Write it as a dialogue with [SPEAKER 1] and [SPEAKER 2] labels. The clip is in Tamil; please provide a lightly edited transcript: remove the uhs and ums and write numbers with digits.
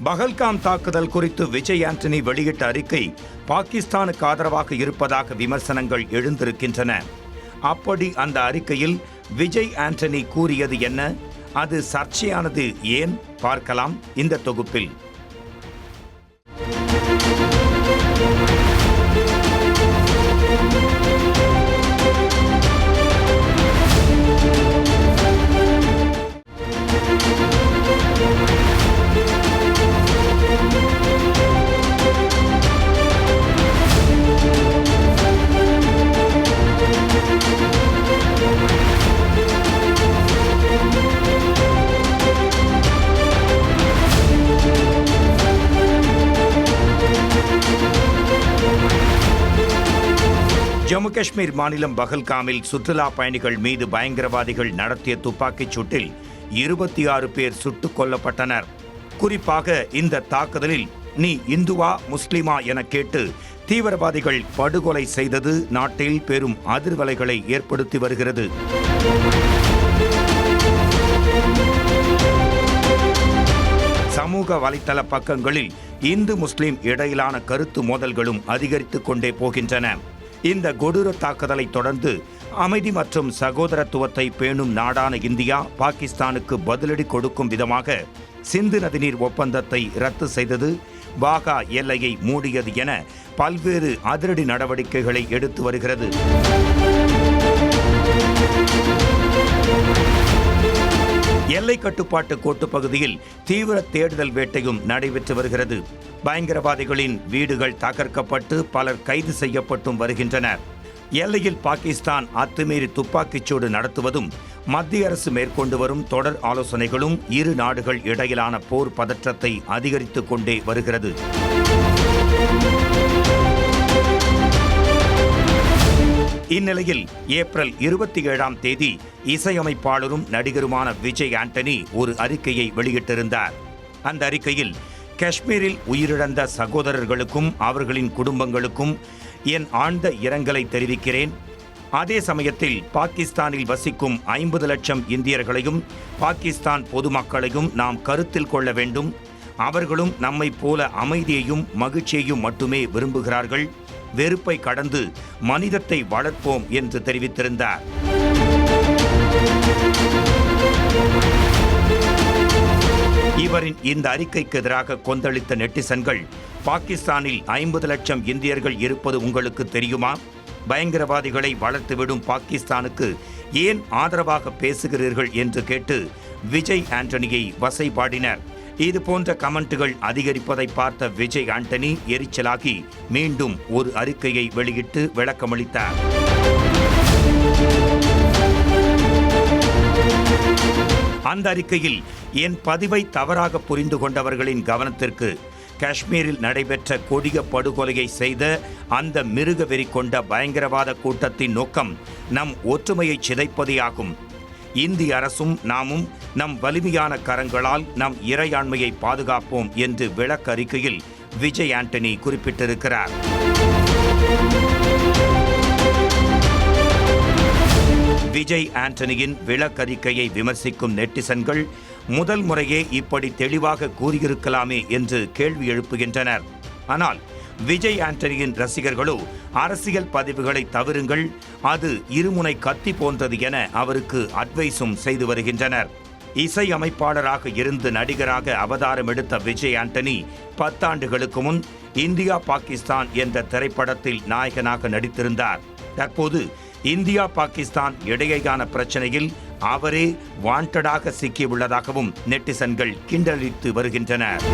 [SPEAKER 1] பஹல்காம் தாக்குதல் குறித்து விஜய் ஆண்டனி வெளியிட்ட அறிக்கை பாகிஸ்தானுக்கு ஆதரவாக இருப்பதாக விமர்சனங்கள் எழுந்திருக்கின்றன. அப்படி அந்த அறிக்கையில் விஜய் ஆண்டனி கூறியது என்ன? அது சர்ச்சையானது ஏன்? பார்க்கலாம் இந்த தொகுப்பில். ஜம்மு காஷ்மீர் மாநிலம் பஹல்காமில் சுற்றுலா பயணிகள் மீது பயங்கரவாதிகள் நடத்திய துப்பாக்கிச் சூட்டில் 26 பேர் சுட்டுக் கொல்லப்பட்டனர். குறிப்பாக இந்த தாக்குதலில் நீ இந்துவா முஸ்லிமா என கேட்டு தீவிரவாதிகள் படுகொலை செய்தது நாட்டில் பெரும் அதிர்வலைகளை ஏற்படுத்தி வருகிறது. சமூக வலைத்தள பக்கங்களில் இந்து முஸ்லிம் இடையிலான கருத்து மோதல்களும் அதிகரித்துக் கொண்டே போகின்றன. இந்த கொடூர தாக்குதலை தொடர்ந்து அமைதி மற்றும் சகோதரத்துவத்தை பேணும் நாடான இந்தியா பாகிஸ்தானுக்கு பதிலடி கொடுக்கும் விதமாக சிந்து நதிநீர் ஒப்பந்தத்தை ரத்து செய்தது, வாகா எல்லையை மூடியது என பல்வேறு அதிரடி நடவடிக்கைகளை எடுத்து வருகிறது. எல்லை கட்டுப்பாட்டு கோட்டு பகுதியில் தீவிர தேடுதல் வேட்டையும் நடைபெற்று வருகிறது. பயங்கரவாதிகளின் வீடுகள் தகர்க்கப்பட்டு பலர் கைது செய்யப்பட்டும் வருகின்றனர். எல்லையில் பாகிஸ்தான் அத்துமீறி துப்பாக்கிச்சூடு நடத்துவதும் மத்திய அரசு மேற்கொண்டு வரும் தொடர் ஆலோசனைகளும் இரு நாடுகள் இடையிலான போர் பதற்றத்தை அதிகரித்துக் கொண்டே வருகிறது. இந்நிலையில் ஏப்ரல் 27ஆம் தேதி இசையமைப்பாளரும் நடிகருமான விஜய் ஆண்டனி ஒரு அறிக்கையை வெளியிட்டிருந்தார். அந்த அறிக்கையில் காஷ்மீரில் உயிரிழந்த சகோதரர்களுக்கும் அவர்களின் குடும்பங்களுக்கும் என் ஆழ்ந்த இரங்கலை தெரிவிக்கிறேன். அதே சமயத்தில் பாகிஸ்தானில் வசிக்கும் 50 லட்சம் இந்தியர்களையும் பாகிஸ்தான் பொதுமக்களையும் நாம் கருத்தில் கொள்ள வேண்டும். அவர்களும் நம்மைப் போல அமைதியையும் மகிழ்ச்சியையும் மட்டுமே விரும்புகிறார்கள். வெறுப்பை கடந்து மனிதத்தை வளர்ப்போம் என்று தெரிவித்திருந்தார். இவரின் இந்த அறிக்கைக்கு எதிராக கொந்தளித்த நெட்டிசன்கள், பாகிஸ்தானில் 50 லட்சம் இந்தியர்கள் இருப்பது உங்களுக்கு தெரியுமா? பயங்கரவாதிகளை வளர்த்துவிடும் பாகிஸ்தானுக்கு ஏன் ஆதரவாக பேசுகிறீர்கள் என்று கேட்டு விஜய் ஆண்டனியை வசைபாடினர். இது போன்ற கமெண்ட்டுகள் அதிகரிப்பதை பார்த்த விஜய் ஆண்டனி எரிச்சலாகி மீண்டும் ஒரு அறிக்கையை வெளியிட்டு விளக்கமளித்தார். அந்த அறிக்கையில் என் பதிவை தவறாக புரிந்து கொண்டவர்களின் கவனத்திற்கு, காஷ்மீரில் நடைபெற்ற கொடிய படுகொலையை செய்த அந்த மிருக வெறி கொண்ட பயங்கரவாத கூட்டத்தின் நோக்கம் நம் ஒற்றுமையை சிதைப்பதேயாகும். இந்திய அரசும் நாமும் நம் வலிமையான கரங்களால் நம் இறையாண்மையை பாதுகாப்போம் என்று விளக்க அறிக்கையில் விஜய் ஆண்டனி குறிப்பிட்டிருக்கிறார். விஜய் ஆண்டனியின் விளக்கறிக்கையை விமர்சிக்கும் நெட்டிசன்கள் முதல் முறையே இப்படி தெளிவாக கூறியிருக்கலாமே என்று கேள்வி எழுப்புகின்றனர். ஆனால் விஜய் ஆண்டனியின் ரசிகர்களோ அரசியல் பதிவுகளை தவிருங்கள், அது இருமுனை கத்தி போன்றது என அவருக்கு அட்வைஸும் செய்து வருகின்றனர். இசையமைப்பாளராக இருந்து நடிகராக அவதாரம் எடுத்த விஜய் ஆண்டனி 10 ஆண்டுகளுக்கு முன் இந்தியா பாகிஸ்தான் என்ற திரைப்படத்தில் நாயகனாக நடித்திருந்தார். தற்போது இந்தியா பாகிஸ்தான் இடையேயான பிரச்சனையில் அவரே வாண்டடாக சிக்கியுள்ளதாகவும் நெட்டிசன்கள் கிண்டலித்து வருகின்றனர்.